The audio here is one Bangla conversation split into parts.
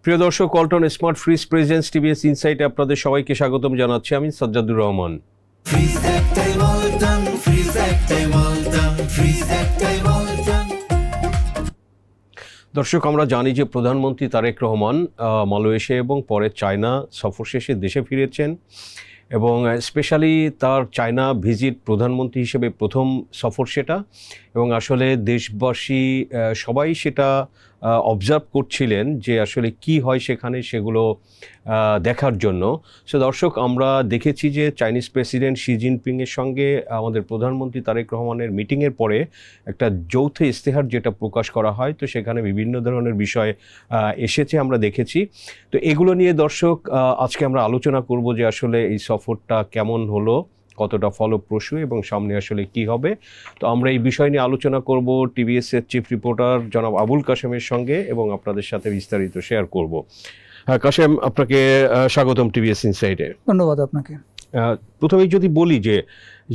প্রিয় দর্শক, Walton smart fridge presents TVS ইনসাইটে আপনাদের সবাইকে স্বাগতম জানাচ্ছি। আমি সাজ্জাদুর রহমান। দর্শক, আমরা জানি যে প্রধানমন্ত্রী তারেক রহমান মালয়েশিয়া এবং পরে চায়না সফর শেষে দেশে ফিরেছেন এবং স্পেশালি তার চায়না ভিজিট প্রধানমন্ত্রী হিসেবে প্রথম সফর সেটা, এবং আসলে দেশবাসী সবাই সেটা অবজার্ভ করছিলেন যে আসলে কি হয় সেখানে, সেগুলো দেখার জন্য। সো দর্শক, আমরা দেখেছি যে চাইনিজ প্রেসিডেন্ট শি জিনপিংয়ের সঙ্গে আমাদের প্রধানমন্ত্রী তারেক রহমানের মিটিংয়ের পরে একটা যৌথ ইস্তেহার যেটা প্রকাশ করা হয়, তো সেখানে বিভিন্ন ধরনের বিষয় এসেছে আমরা দেখেছি। তো এগুলো নিয়ে দর্শক আজকে আমরা আলোচনা করব যে আসলে এই সফরটা কেমন হলো, কতটা ফলপ্রসূ এবং সামনে আসলে কি হবে। তো আমরা এই বিষয় নিয়ে আলোচনা করব টিভিএসের চিফ রিপোর্টার জনাব আবুল কাশেমের সঙ্গে এবং আপনাদের সাথে বিস্তারিত শেয়ার করব। কাশেম, আপনাকে স্বাগতম টিভিএস ইনসাইটে। ধন্যবাদ আপনাকে। প্রথমেই যদি বলি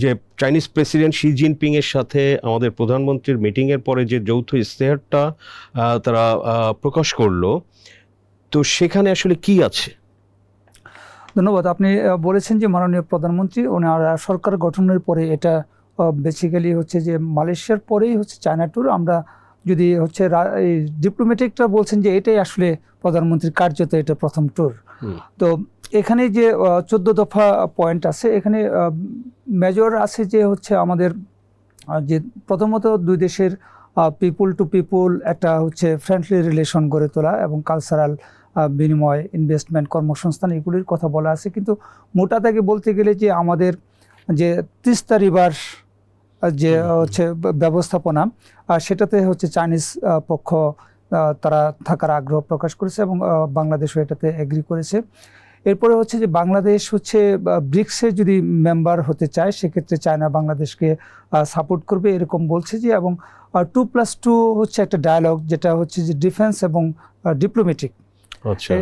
যে চাইনিজ প্রেসিডেন্ট শি জিনপিংয়ের সাথে আমাদের প্রধানমন্ত্রীর মিটিংয়ের পরে যে যৌথ ইস্তেহারটা তারা প্রকাশ করলো, তো সেখানে আসলে কি আছে? ধন্যবাদ। আপনি বলেছেন যে মাননীয় প্রধানমন্ত্রী ওনার সরকার গঠনের পরে এটা বেসিক্যালি হচ্ছে যে মালয়েশিয়ার পরেই হচ্ছে চায়না ট্যুর। আমরা যদি হচ্ছে এই ডিপ্লোম্যাটিকটা বলছেন যে এটাই আসলে প্রধানমন্ত্রীর কার্যত এটা প্রথম ট্যুর। তো এখানে যে 14 দফা পয়েন্ট আছে, এখানে মেজর আছে যে হচ্ছে আমাদের যে প্রথমত দুই দেশের পিপুল টু পিপুল একটা হচ্ছে ফ্রেন্ডলি রিলেশন গড়ে তোলা এবং কালচারাল বিনিময়, ইনভেস্টমেন্ট, কর্মসংস্থান, এগুলির কথা বলা আছে। কিন্তু মোটা দাগে বলতে গেলে যে আমাদের যে তিস্তা রিভার যে হচ্ছে ব্যবস্থাপনা, সেটাতে হচ্ছে চাইনিজ পক্ষ তারা থাকার আগ্রহ প্রকাশ করেছে এবং বাংলাদেশও এটাতে এগ্রি করেছে। এরপরে হচ্ছে যে বাংলাদেশ হচ্ছে ব্রিক্সে যদি মেম্বার হতে চায়, সেক্ষেত্রে চায়না বাংলাদেশকে সাপোর্ট করবে এরকম বলছে যে, এবং 2+2 হচ্ছে একটা ডায়ালগ, যেটা হচ্ছে যে ডিফেন্স এবং ডিপ্লোম্যাটিক,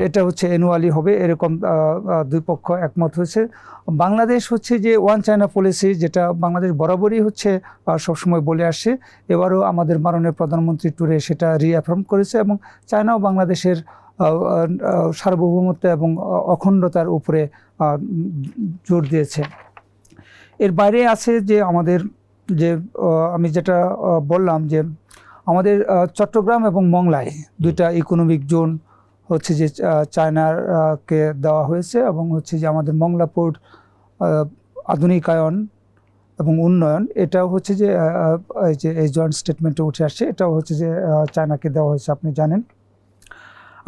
এটা হচ্ছে অ্যানুয়ালি হবে, এরকম দুই পক্ষ একমত হয়েছে। বাংলাদেশ হচ্ছে যে ওয়ান চায়না পলিসি, যেটা বাংলাদেশ বরাবরই হচ্ছে সবসময় বলে আসছে, এবারও আমাদের মাননীয় প্রধানমন্ত্রী ট্যুরে সেটা রিঅ্যাফার্ম করেছে এবং চায়নাও বাংলাদেশের সার্বভৌমত্ব এবং অখণ্ডতার উপরে জোর দিয়েছে। এর বাইরে আছে যে আমাদের যে আমি যেটা বললাম যে আমাদের চট্টগ্রাম এবং মংলায় দুইটা ইকোনমিক জোন হচ্ছে যে চায়নাকে দেওয়া হয়েছে, এবং হচ্ছে যে আমাদের মংলা পোর্ট আধুনিকায়ন এবং উন্নয়ন, এটাও হচ্ছে যে এই জয়েন্ট স্টেটমেন্টে উঠে আসছে, এটাও হচ্ছে যে চায়নাকে দেওয়া হয়েছে, আপনি জানেন।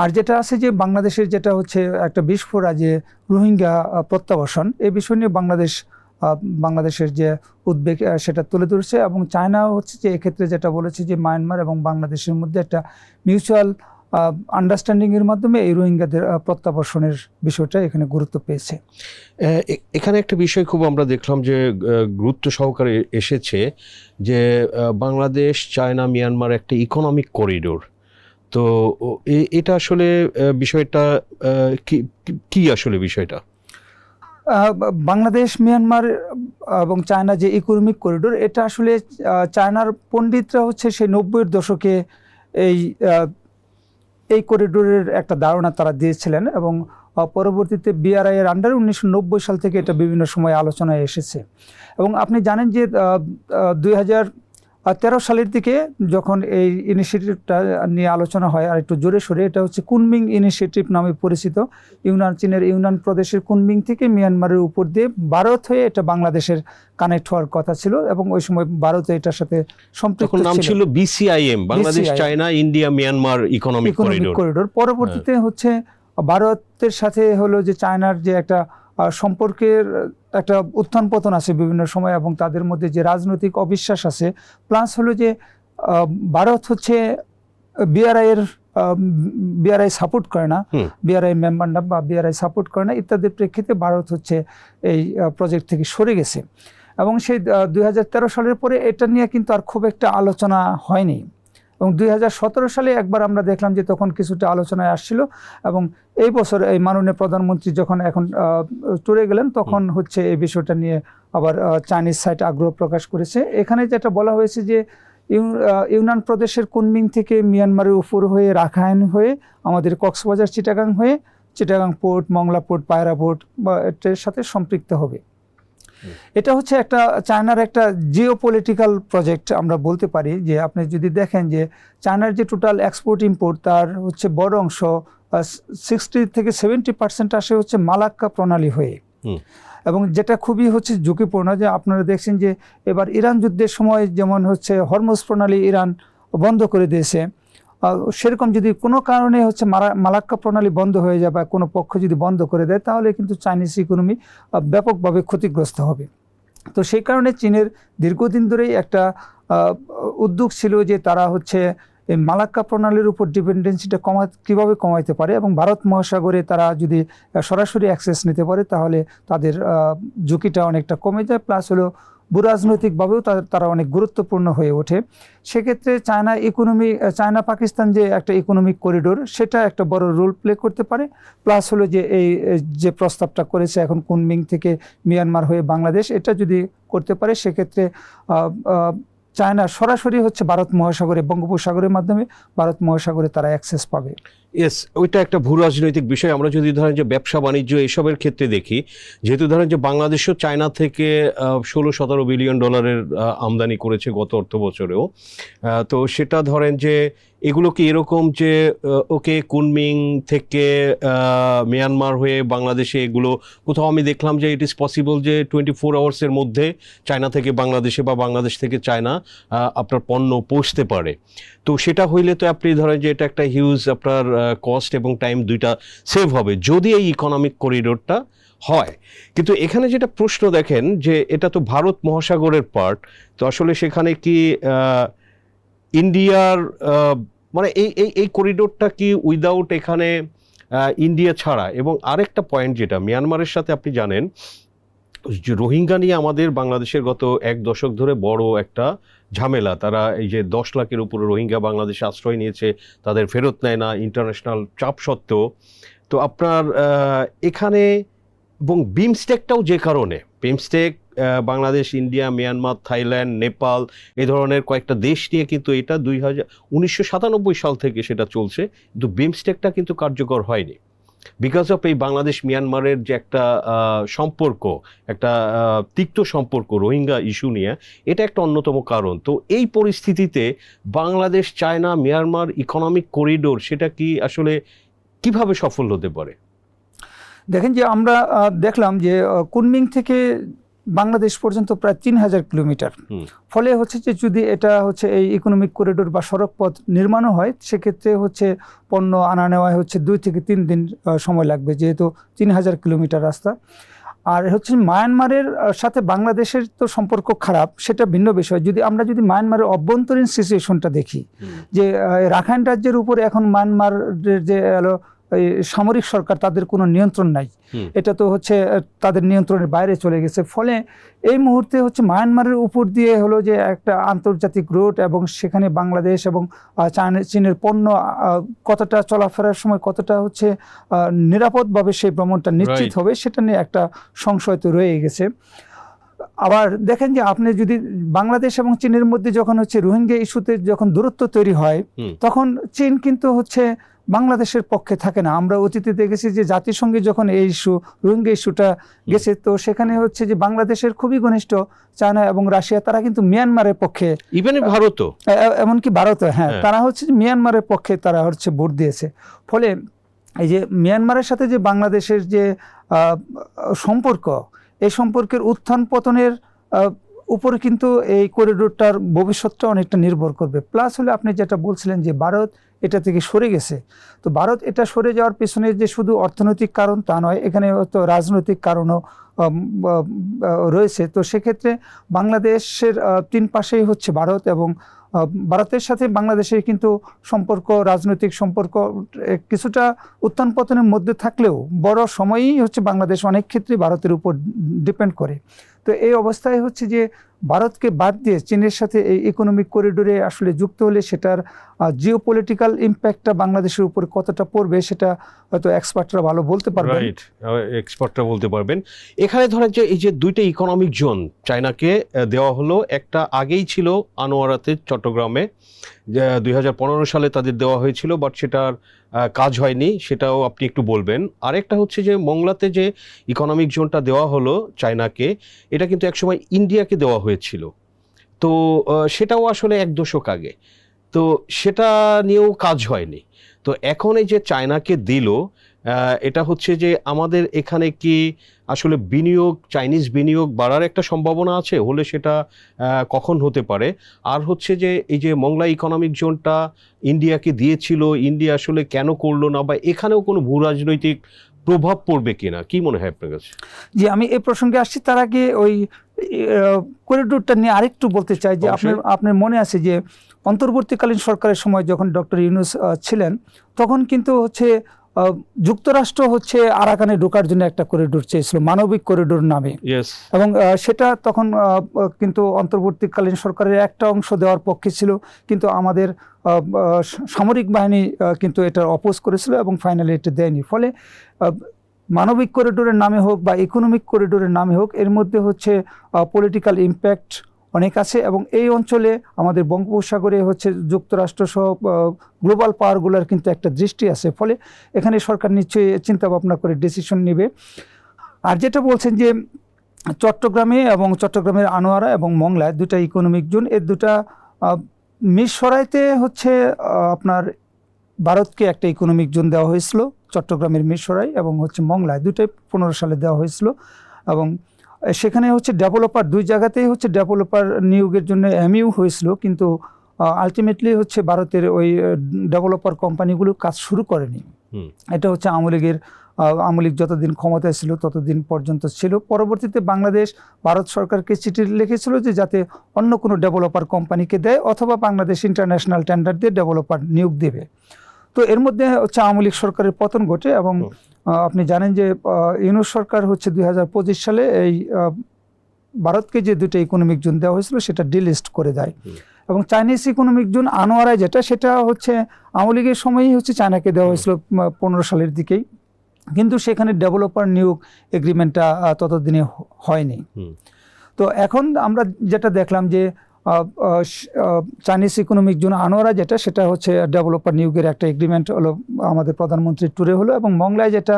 আর যেটা আছে যে বাংলাদেশের যেটা হচ্ছে একটা বিস্ফোরা যে রোহিঙ্গা প্রত্যাবাসন, এই বিষয় নিয়ে বাংলাদেশের যে উদ্বেগ সেটা তুলে ধরেছে, এবং চায়নাও হচ্ছে যে এক্ষেত্রে যেটা বলেছে যে মায়ানমার এবং বাংলাদেশের মধ্যে একটা মিউচুয়াল আন্ডারস্ট্যান্ডিংয়ের মাধ্যমে এই রোহিঙ্গাদের প্রত্যাবাসনের বিষয়টা এখানে গুরুত্ব পেয়েছে। এখানে একটা বিষয় খুব আমরা দেখলাম যে গুরুত্ব সহকারে এসেছে যে বাংলাদেশ, চায়না, মিয়ানমার একটা ইকোনমিক করিডোর। তো এটা আসলে বিষয়টা কি আসলে বিষয়টা? বাংলাদেশ, মিয়ানমার এবং চায়না যে ইকোনমিক করিডোর, এটা আসলে চায়নার পণ্ডিতরা হচ্ছে সেই 90-এর দশকে এই করিডোরের একটা ধারণা তারা দিয়েছিলেন, এবং পরবর্তীতে বিআরআই এর আন্ডারে 1990 সাল থেকে এটা বিভিন্ন সময় আলোচনায় এসেছে। এবং আপনি জানেন যে 2013 সালের দিকে যখন এই ইনিশিয়েটিভটা নিয়ে আলোচনা হয় আর একটু জোরে সোরে, এটা হচ্ছে কুনমিং ইনিশিয়েটিভ নামে পরিচিত। চীনের ইউনান প্রদেশের কুনমিং থেকে মিয়ানমারের উপর দিয়ে ভারত হয়ে এটা বাংলাদেশের কানেক্ট হওয়ার কথা ছিল, এবং ওই সময় ভারত এটার সাথে সম্পৃক্ত ছিল। নাম ছিল BCIM, Bangladesh, China, India, Myanmar economic corridor. পরবর্তীতে হচ্ছে ভারতের সাথে হলো যে চায়নার যে একটা সম্পর্কের একটা উত্থান পতন আছে বিভিন্ন সময়, এবং তাদের মধ্যে যে রাজনৈতিক অবিশ্বাস আছে, প্লাস হলো যে ভারত হচ্ছে বিআরআই সাপোর্ট করে না, বিআরআই মেম্বার না বা বিআরআই সাপোর্ট করে না ইত্যাদির প্রেক্ষিতে ভারত হচ্ছে এই প্রজেক্ট থেকে সরে গেছে। এবং সেই 2013 সালের পরে এটা নিয়ে কিন্তু আর খুব একটা আলোচনা হয়নি, এবং 2017 সালে একবার আমরা দেখলাম যে তখন কিছুটা আলোচনায় আসছিল, এবং এই বছর এই মাননীয় প্রধানমন্ত্রী যখন এখন ট্যুরে গেলেন, তখন হচ্ছে এই বিষয়টা নিয়ে আবার চাইনিজ সাইড আগ্রহ প্রকাশ করেছে। এখানে যেটা বলা হয়েছে যে ইউনান প্রদেশের কুনমিং থেকে মিয়ানমারের উপর হয়ে রাখাইন হয়ে আমাদের কক্সবাজার চিটাগাং হয়ে চিটাগাং পোর্ট, মংলা পোর্ট, পায়রা পোর্ট বা এটার সাথে সম্পৃক্ত হবে। এটা হচ্ছে একটা চায়নার একটা জিওপলিটিক্যাল প্রজেক্ট আমরা বলতে পারি। যে আপনি যদি দেখেন যে চায়নার যে টোটাল এক্সপোর্ট ইম্পোর্ট তার হচ্ছে বড় অংশ 60 থেকে 70% আসে হচ্ছে মালাক্কা প্রণালী হয়ে। এবং যেটা খুবই হচ্ছে ঝুঁকিপূর্ণ, যে আপনারা দেখছেন যে এবার ইরান যুদ্ধের সময় যেমন হচ্ছে হরমুজ প্রণালী ইরান বন্ধ করে দিয়েছে, সেরকম যদি কোনো কারণে হচ্ছে মালাক্কা প্রণালী বন্ধ হয়ে যায় বা কোনো পক্ষ যদি বন্ধ করে দেয়, তাহলে কিন্তু চাইনিজ ইকোনমি ব্যাপকভাবে ক্ষতিগ্রস্ত হবে। তো সেই কারণে চীনের দীর্ঘদিন ধরেই একটা উদ্যোগ ছিল যে তারা হচ্ছে এই মালাক্কা প্রণালীর উপর ডিপেন্ডেন্সিটা কীভাবে কমাইতে পারে, এবং ভারত মহাসাগরে তারা যদি সরাসরি অ্যাক্সেস নিতে পারে তাহলে তাদের ঝুঁকিটা অনেকটা কমে যায়, প্লাস হলো ভূরাজনৈতিকভাবেও তারা অনেক গুরুত্বপূর্ণ হয়ে ওঠে। সেক্ষেত্রে চায়না পাকিস্তান যে একটা ইকোনমিক করিডোর, সেটা একটা বড় রোল প্লে করতে পারে। প্লাস হলো যে এই যে প্রস্তাবটা করেছে এখন কুনমিং থেকে মিয়ানমার হয়ে বাংলাদেশ, এটা যদি করতে পারে সেক্ষেত্রে চায়না সরাসরি হচ্ছে ভারত মহাসাগরে, বঙ্গোপসাগরের মাধ্যমে ভারত মহাসাগরে তারা অ্যাক্সেস পাবে। ইয়েস, ওইটা একটা ভূ রাজনৈতিক বিষয়। আমরা যদি ধরেন যে ব্যবসা বাণিজ্য এইসবের ক্ষেত্রে দেখি, যেহেতু ধরেন যে বাংলাদেশও চায়না থেকে 16-17 বিলিয়ন ডলারের আমদানি করেছে গত অর্থ বছরেও, তো সেটা ধরেন যে এগুলো কি এরকম যে ওকে কুনমিং থেকে মিয়ানমার হয়ে বাংলাদেশে এগুলো কোথাও আমি দেখলাম যে ইট ইজ পসিবল যে 24 আওয়ার্সের মধ্যে চায়না থেকে বাংলাদেশে বা বাংলাদেশ থেকে চায়না আপনার পণ্য পৌঁছতে পারে। তো সেটা হইলে তো আপনি ধরেন যে এটা একটা হিউজ আপনার কস্ট এবং টাইম দুইটা সেভ হবে যদি এই ইকোনমিক করিডোরটা হয়। কিন্তু এখানে যেটা প্রশ্ন দেখেন যে এটা তো ভারত মহাসাগরের পার্ট, তো আসলে সেখানে কি ইন্ডিয়ার মানে এই করিডোরটা কি উইদাউট এখানে ইন্ডিয়া ছাড়া? এবং আরেকটা পয়েন্ট যেটা মিয়ানমারের সাথে আপনি জানেন যে রোহিঙ্গা নিয়ে আমাদের বাংলাদেশের গত 1 দশক ধরে বড় একটা ঝামেলা। তারা এই যে 10 লাখের উপরে রোহিঙ্গা বাংলাদেশে আশ্রয় নিয়েছে, তাদের ফেরত নেয় না ইন্টারন্যাশনাল চাপ সত্ত্বেও। তো আপনার এখানে এবং বিমস্টেকটাও যে কারণে, BIMSTEC Bangladesh, India, Myanmar, Thailand, Nepal এই ধরনের কয়েকটা দেশ নিয়ে কিন্তু এটা 1997 সাল থেকে সেটা চলছে, কিন্তু বিমস্টেকটা কিন্তু কার্যকর হয়নি বিকজ অফ এই বাংলাদেশ মিয়ানমারের যে একটা সম্পর্ক, একটা তিক্ত সম্পর্ক রোহিঙ্গা ইস্যু নিয়ে, এটা একটা অন্যতম কারণ। তো এই পরিস্থিতিতে Bangladesh China Myanmar economic corridor সেটা কি আসলে কিভাবে সফল হতে পারে? দেখেন যে আমরা দেখলাম যে কুনমিং থেকে বাংলাদেশ পর্যন্ত প্রায় 3000 কিলোমিটার। ফলে হচ্ছে যে যদি এটা হচ্ছে এই ইকোনমিক করিডোর বা সড়ক পথ নির্মাণও হয়, সেক্ষেত্রে হচ্ছে পণ্য আনা নেওয়ায় হচ্ছে 2 থেকে 3 দিন সময় লাগবে, যেহেতু 3000 কিলোমিটার রাস্তা। আর হচ্ছে মায়ানমারের সাথে বাংলাদেশের তো সম্পর্ক খারাপ, সেটা ভিন্ন বিষয়। আমরা যদি মায়ানমারের অভ্যন্তরীণ সিচুয়েশনটা দেখি, যে রাখাইন রাজ্যের উপর এখন মায়ানমারের যে সামরিক সরকার, তাদের কোনো নিয়ন্ত্রণ নাই, এটা তো হচ্ছে তাদের নিয়ন্ত্রণের বাইরে চলে গেছে। ফলে এই মুহূর্তে হচ্ছে মায়ানমারের উপর দিয়ে হলো যে একটা আন্তর্জাতিক রুট, এবং সেখানে বাংলাদেশ এবং চীনের পণ্য কতটা চলাফেরার সময় কতটা হচ্ছে নিরাপদভাবে সেই ভ্রমণটা নিশ্চিত হবে, সেটা নিয়ে একটা সংশয় তো রয়ে গেছে। আবার দেখেন যে আপনি যদি বাংলাদেশ এবং চীনের মধ্যে যখন হচ্ছে রোহিঙ্গা ইস্যুতে যখন দূরত্ব তৈরি হয়, তখন চীন কিন্তু হচ্ছে বাংলাদেশের পক্ষে থাকে না। আমরা অতীতে দেখেছি যে জাতিসংঘে যখন এই ইস্যু, রোহিঙ্গা ইস্যুটা গেছে, তো সেখানে হচ্ছে যে বাংলাদেশের খুবই ঘনিষ্ঠ চায়না এবং রাশিয়া, তারা কিন্তু মিয়ানমারের পক্ষে, ইভেন ভারতও, এমনকি ভারতও, হ্যাঁ, তারা হচ্ছে মিয়ানমারের পক্ষে তারা হচ্ছে ভোট দিয়েছে। ফলে এই যে মিয়ানমারের সাথে যে বাংলাদেশের যে সম্পর্ক, এই সম্পর্কের উত্থান পতনের উপরে কিন্তু এই করিডোরটার ভবিষ্যৎটা অনেকটা নির্ভর করবে। প্লাস হলে আপনি যেটা বলছিলেন যে ভারত এটা থেকে সরে গেছে, তো ভারত এটা সরে যাওয়ার পেছনে যে শুধু অর্থনৈতিক কারণ তা নয়, এখানে হয়তো রাজনৈতিক কারণও রয়েছে। তো সেক্ষেত্রে বাংলাদেশের 3 পাশেই হচ্ছে ভারত, এবং ভারতের সাথে বাংলাদেশের কিন্তু সম্পর্ক, রাজনৈতিক সম্পর্ক কিছুটা উত্থান পতনের মধ্যে থাকলেও বড় সময়ই হচ্ছে বাংলাদেশ অনেক ক্ষেত্রে ভারতের উপর ডিপেন্ড করে। তো এই অবস্থায় হচ্ছে যে ভারতকে বাদ দিয়ে চীনের সাথে এই ইকোনমিক করিডোরে আসলে যুক্ত হলে সেটার জিওপলিটিক্যাল ইম্প্যাক্টটা বাংলাদেশের উপর কতটা পড়বে সেটা হয়তো এক্সপার্টরা ভালো বলতে পারবেন। রাইট, এক্সপার্টরা বলতে পারবেন। এখানে ধরেন যে এই যে দুইটা ইকোনমিক জোন চায়নাকে দেওয়া হলো, একটা আগেই ছিল আনোয়ারাতে চট্টগ্রামে, 2015 সালে তাদের দেওয়া হয়েছিল, বাট সেটার কাজ হয়নি, সেটাও আপনি একটু বলবেন। আরেকটা হচ্ছে যে মংলাতে যে ইকোনমিক জোনটা দেওয়া হলো চায়নাকে, এটা কিন্তু একসময় ইন্ডিয়াকে দেওয়া হয়েছিল, তো সেটাও আসলে 1 দশক আগে, তো সেটা নিয়েও কাজ হয়নি। তো এখন এই যে চায়নাকে দিল, এটা হচ্ছে যে আমাদের এখানে কি আসলে বিনিয়োগ, চাইনিজ বিনিয়োগ বাড়ার একটা সম্ভাবনা আছে? হলে সেটা কখন হতে পারে? আর হচ্ছে যে এই যে মংলা ইকোনমিক জোনটা ইন্ডিয়াকে দিয়েছিল, ইন্ডিয়া আসলে কেন করলো না, বা এখানেও কোনো ভূ রাজনৈতিক প্রভাব পড়বে কিনা, কি মনে হয় আপনার কাছে? জি, আমি এই প্রসঙ্গে আসছি। তার আগে ওই করিডোরটা নিয়ে আরেকটু বলতে চাই যে আপনার মনে আছে যে অন্তর্বর্তীকালীন সরকারের সময় যখন ডক্টর ইউনূস ছিলেন, তখন কিন্তু হচ্ছে যুক্তরাষ্ট্র হচ্ছে আরাকানে ঢোকার জন্য একটা করিডোর চেয়েছিল, মানবিক করিডোর নামে। এবং সেটা তখন কিন্তু অন্তর্বর্তীকালীন সরকারের একটা অংশ দেওয়ার পক্ষে ছিল, কিন্তু আমাদের সামরিক বাহিনী কিন্তু এটা অপোজ করেছিল এবং ফাইনালি এটা দেয়নি। ফলে মানবিক করিডোরের নামে হোক বা ইকোনমিক করিডোরের নামে হোক, এর মধ্যে হচ্ছে পলিটিক্যাল ইম্প্যাক্ট অনেক আছে। এবং এই অঞ্চলে আমাদের বঙ্গোপসাগরে হচ্ছে যুক্তরাষ্ট্র সহ গ্লোবাল পাওয়ারগুলোর কিন্তু একটা দৃষ্টি আছে। ফলে এখানে সরকার নিশ্চয়ই চিন্তা ভাবনা করে ডিসিশন নেবে। আর যেটা বলছেন যে চট্টগ্রামে এবং চট্টগ্রামের আনোয়ারা এবং মংলায় দুটা ইকোনমিক জোন, এর দুটা মিরসরাইতে হচ্ছে আপনার ভারতকে একটা ইকোনমিক জোন দেওয়া হয়েছিল, চট্টগ্রামের মিরসরাই এবং হচ্ছে মংলায়, দুটাই 15 সালে দেওয়া হয়েছিল। এবং সেখানে হচ্ছে ডেভেলপার, দুই জায়গাতেই হচ্ছে ডেভেলপার নিয়োগের জন্য এমইউ হয়েছিল, কিন্তু আলটিমেটলি হচ্ছে ভারতের ওই ডেভেলপার কোম্পানিগুলো কাজ শুরু করেনি। এটা হচ্ছে আওয়ামী লীগ যতদিন ক্ষমতায় ছিল ততদিন পর্যন্ত ছিল। পরবর্তীতে বাংলাদেশ ভারত সরকারকে চিঠি লিখেছিল যে যাতে অন্য কোনো ডেভেলপার কোম্পানিকে দেয় অথবা বাংলাদেশ ইন্টারন্যাশনাল টেন্ডার দিয়ে ডেভেলপার নিয়োগ দেবে। তো এর মধ্যে হচ্ছে আওয়ামী লীগ সরকারের পতন ঘটে এবং আপনি জানেন যে ইউনূস সরকার হচ্ছে 2025 সালে এই ভারতকে যে দুটো ইকোনমিক জোন দেওয়া হয়েছিল সেটা ডিলিস্ট করে দেয়। এবং চাইনিজ ইকোনমিক জোন আনোয়ারায় যেটা, সেটা হচ্ছে আওয়ামী লীগের সময়ই হচ্ছে চায়নাকে দেওয়া হয়েছিল 15 সালের দিকেই, কিন্তু সেখানে ডেভেলপার নিয়োগ এগ্রিমেন্টটা ততদিনে হয়নি। তো এখন আমরা যেটা দেখলাম যে চাইনিজ ইকোনমিক জোন আনোয়ারা যেটা, সেটা হচ্ছে ডেভেলপার নিয়োগের একটা এগ্রিমেন্ট হলো আমাদের প্রধানমন্ত্রীর ট্যুরে হলো, এবং মংলায় যেটা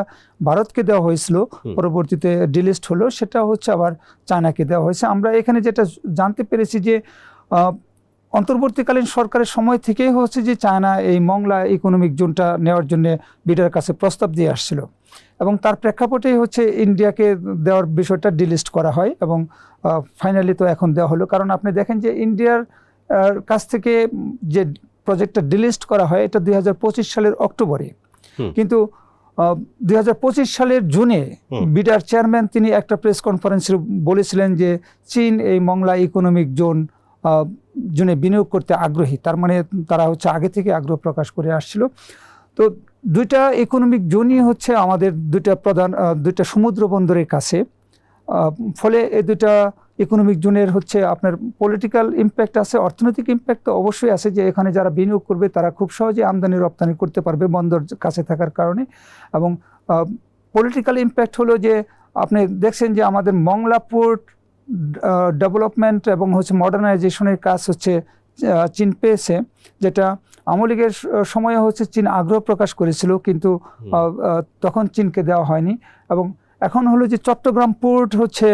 ভারতকে দেওয়া হয়েছিল পরবর্তীতে ডিলিস্ট হলো, সেটা হচ্ছে আবার চায়নাকে দেওয়া হয়েছে। আমরা এখানে যেটা জানতে পেরেছি যে অন্তর্বর্তীকালীন সরকারের সময় থেকেই হচ্ছে যে চায়না এই মংলা ইকোনমিক জোনটা নেওয়ার জন্য বিডার কাছে প্রস্তাব দিয়ে আসছিল, এবং তার প্রেক্ষাপটেই হচ্ছে ইন্ডিয়াকে দেওয়ার বিষয়টা ডিলিস্ট করা হয় এবং ফাইনালি তো এখন দেওয়া হলো। কারণ আপনি দেখেন যে ইন্ডিয়ার কাছ থেকে যে প্রজেক্টটা ডিলিস্ট করা হয় এটা 2025 সালের অক্টোবরে, কিন্তু 2025 সালের জুনে বিডার চেয়ারম্যান তিনি একটা প্রেস কনফারেন্সে বলেছিলেন যে চীন এই মংলা ইকোনমিক জোনে বিনিয়োগ করতে আগ্রহী। তার মানে তারা হচ্ছে আগে থেকে আগ্রহ প্রকাশ করে আসছিল। তো দুইটা ইকোনমিক জোনই হচ্ছে আমাদের দুইটা সমুদ্র বন্দরের কাছে। ফলে এই দুইটা ইকোনমিক জোনের হচ্ছে আপনার পলিটিক্যাল ইম্প্যাক্ট আছে, অর্থনৈতিক ইম্প্যাক্ট তো অবশ্যই আছে, যে এখানে যারা বিনিয়োগ করবে তারা খুব সহজে আমদানি রপ্তানি করতে পারবে বন্দর কাছে থাকার কারণে। এবং পলিটিক্যাল ইম্প্যাক্ট হলো যে আপনি দেখছেন যে আমাদের মংলা পোর্ট ডেভেলপমেন্ট এবং হচ্ছে মডার্নাইজেশনের কাজ হচ্ছে চীন পেয়েছে, যেটা আওয়ামী লীগের সময়ে হচ্ছে চীন আগ্রহ প্রকাশ করেছিল, কিন্তু তখন চীনকে দেওয়া হয়নি। এবং এখন হলো যে চট্টগ্রাম পোর্ট হচ্ছে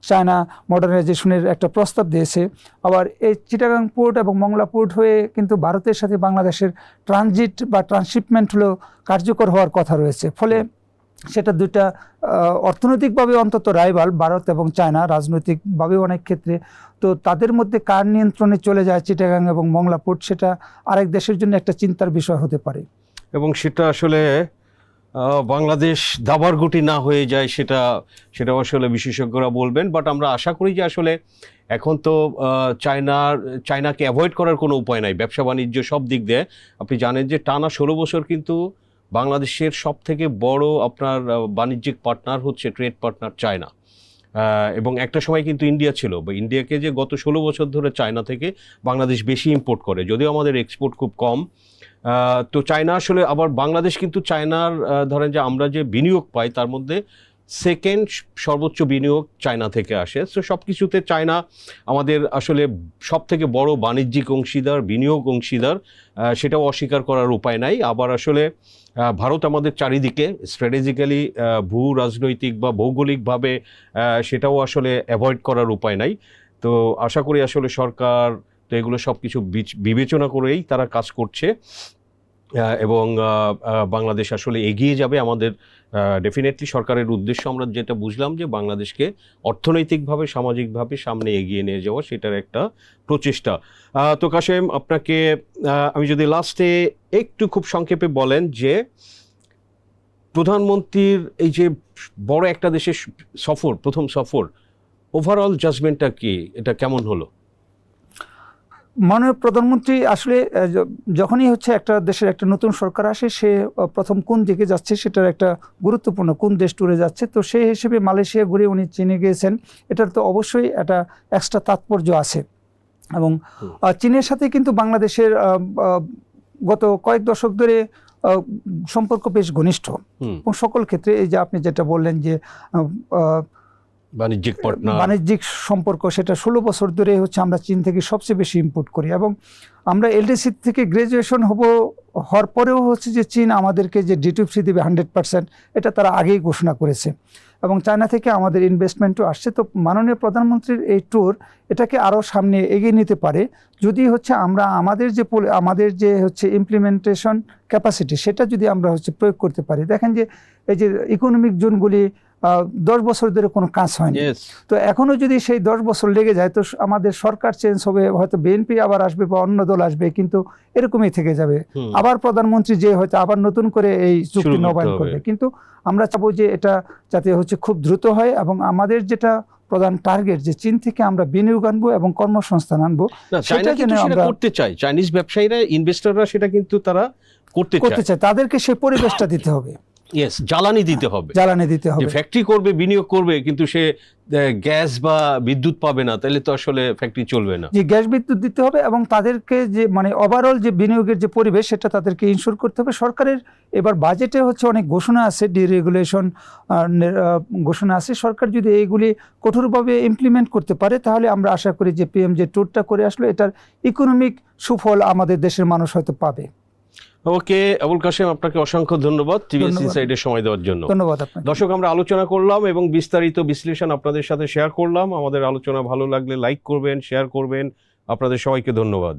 চায়না মডার্নাইজেশনের একটা প্রস্তাব দিয়েছে। আবার এই চিটাগাং পোর্ট এবং মংলা পোর্ট হয়ে কিন্তু ভারতের সাথে বাংলাদেশের ট্রানজিট বা ট্রান্সশিপমেন্ট হলো কার্যকর হওয়ার কথা রয়েছে। ফলে সেটা দুইটা অর্থনৈতিকভাবে অন্তত রাইভাল, ভারত এবং চায়না, রাজনৈতিকভাবেও অনেক ক্ষেত্রে। তো তাদের মধ্যে কার নিয়ন্ত্রণে চলে যায় চিটাগাং এবং মংলা পোর্ট, সেটা আরেক দেশের জন্য একটা চিন্তার বিষয় হতে পারে। এবং সেটা আসলে বাংলাদেশ দাবার গুটি না হয়ে যায়, সেটা আসলে বিশেষজ্ঞরা বলবেন। বাট আমরা আশা করি যে আসলে এখন তো চায়নাকে অ্যাভয়েড করার কোনো উপায় নাই, ব্যবসা বাণিজ্য সব দিক দিয়ে। আপনি জানেন যে টানা 16 বছর কিন্তু বাংলাদেশের সব থেকে বড় আপনার বাণিজ্যিক পার্টনার হচ্ছে ট্রেড পার্টনার চায়না। এবং একটা সময় কিন্তু ইন্ডিয়া ছিল, বা ইন্ডিয়াকে যে গত 16 বছর ধরে চায়না থেকে বাংলাদেশ বেশি ইম্পোর্ট করে, যদিও আমাদের এক্সপোর্ট খুব কম। তো চায়না আসলে আবার বাংলাদেশ কিন্তু চায়নার ধরেন যে আমরা যে বিনিয়োগ পাই তার মধ্যে সেকেন্ড সর্বোচ্চ বিনিয়োগ চায়না থেকে আসে। সো সব কিছুতে চায়না আমাদের আসলে সব থেকে বড় বাণিজ্যিক অংশীদার, বিনিয়োগ অংশীদার, সেটাও অস্বীকার করার উপায় নাই। আবার আসলে ভারত আমাদের চারিদিকে স্ট্র্যাটেজিক্যালি ভূ রাজনৈতিক বা ভৌগোলিকভাবে সেটাও আসলে অ্যাভয়েড করার উপায় নাই। তো আশা করি আসলে সরকার তো এগুলো সব কিছু বিবেচনা করেই তারা কাজ করছে, এবং বাংলাদেশ আসলে এগিয়ে যাবে। আমাদের ডেফিনেটলি সরকারের উদ্দেশ্য আমরা যেটা বুঝলাম যে বাংলাদেশকে অর্থনৈতিকভাবে, সামাজিকভাবে সামনে এগিয়ে নিয়ে যাওয়া, সেটার একটা প্রচেষ্টা। তো কাশেম, আপনাকে আমি যদি লাস্টে একটু খুব সংক্ষেপে বলেন যে প্রধানমন্ত্রীর এই যে বড় একটা দেশের সফর, প্রথম সফর, ওভারঅল জাজমেন্টটা কি, এটা কেমন হলো? মাননীয় প্রধানমন্ত্রী আসলে যখনই হচ্ছে একটা দেশের একটা নতুন সরকার আসে, সে প্রথম কোন দিকে যাচ্ছে সেটার একটা গুরুত্বপূর্ণ, কোন দেশ ট্যুরে যাচ্ছে। তো সেই হিসেবে মালয়েশিয়া ঘুরে উনি চীনে গিয়েছেন, এটার তো অবশ্যই একটা এক্সট্রা তাৎপর্য আছে। এবং চীনের সাথে কিন্তু বাংলাদেশের গত কয়েক দশক ধরে সম্পর্ক বেশ ঘনিষ্ঠ, এবং সকল ক্ষেত্রে এই যে আপনি যেটা বললেন যে বাণিজ্যিক সম্পর্ক, সেটা 16 বছর ধরে হচ্ছে আমরা চীন থেকে সবচেয়ে বেশি ইম্পোর্ট করি। এবং আমরা এলডিসি থেকে গ্রাজুয়েশন হওয়ার পরেও হচ্ছে যে চীন আমাদেরকে যে ডিউটি ফ্রি দেবে 100%, এটা তারা আগেই ঘোষণা করেছে, এবং চায়না থেকে আমাদের ইনভেস্টমেন্টও আসছে। তো মাননীয় প্রধানমন্ত্রীর এই ট্যুর এটাকে আরও সামনে এগিয়ে নিতে পারে, যদি হচ্ছে আমরা আমাদের যে হচ্ছে ইমপ্লিমেন্টেশন ক্যাপাসিটি, সেটা যদি আমরা হচ্ছে প্রয়োগ করতে পারি। দেখেন যে এই যে ইকোনমিক জোনগুলি 10 বছর ধরে কোনো কাজ হয়নি। তো এখনও যদি সেই 10 বছর লেগে যায়, তো আমাদের সরকার চেঞ্জ হবে, হয়তো বিএনপি আবার আসবে বা অন্য দল আসবে, কিন্তু এরকমই থেকে যাবে। আবার প্রধানমন্ত্রী যে হয়তো আবার নতুন করে এই চুক্তি নবায়ন করবে। কিন্তু আমরা চাবো যে এটা যাতে হচ্ছে খুব দ্রুত হয়, এবং আমাদের যেটা প্রধান টার্গেট যে চীন থেকে আমরা বিনিয়োগ আনবো এবং কর্মসংস্থান আনবো, সেটা যেন আমরা করতে চাই। চাইনিজ ব্যবসায়ীরা, ইনভেস্টররা সেটা কিন্তু তারা করতে চায়। তাদেরকে সেই পরিবেশটা দিতে হবে। জ্বালানি দিতে হবে। ফ্যাক্টরি করবে, বিনিয়োগ করবে, কিন্তু সে গ্যাস বা বিদ্যুৎ পাবে না, তাহলে তো আসলে ফ্যাক্টরি চলবে না। যে গ্যাস বিদ্যুৎ দিতে হবে, এবং তাদেরকে যে মানে ওভারঅল যে বিনিয়োগের যে পরিবেশ, সেটা তাদেরকে ইনশিওর করতে হবে। সরকারের এবার বাজেটে হচ্ছে অনেক ঘোষণা আছে, ডিরেগুলেশন ঘোষণা আছে। সরকার যদি এইগুলি কঠোরভাবে ইমপ্লিমেন্ট করতে পারে, তাহলে আমরা আশা করি যে পিএম যে ট্যুরটা করে আসলো, এটার ইকোনমিক সুফল আমাদের দেশের মানুষ হয়তো পাবে। ওকে, আবুল কাশেম, আপনাকে অসংখ্য ধন্যবাদ টিভিএস ইনসাইডে সময় দেওয়ার জন্য। ধন্যবাদ আপনাকে। দর্শক, আমরা আলোচনা করলাম এবং বিস্তারিত বিশ্লেষণ আপনাদের সাথে শেয়ার করলাম। আমাদের আলোচনা ভালো লাগলে লাইক করবেন, শেয়ার করবেন। আপনাদের সবাইকে ধন্যবাদ।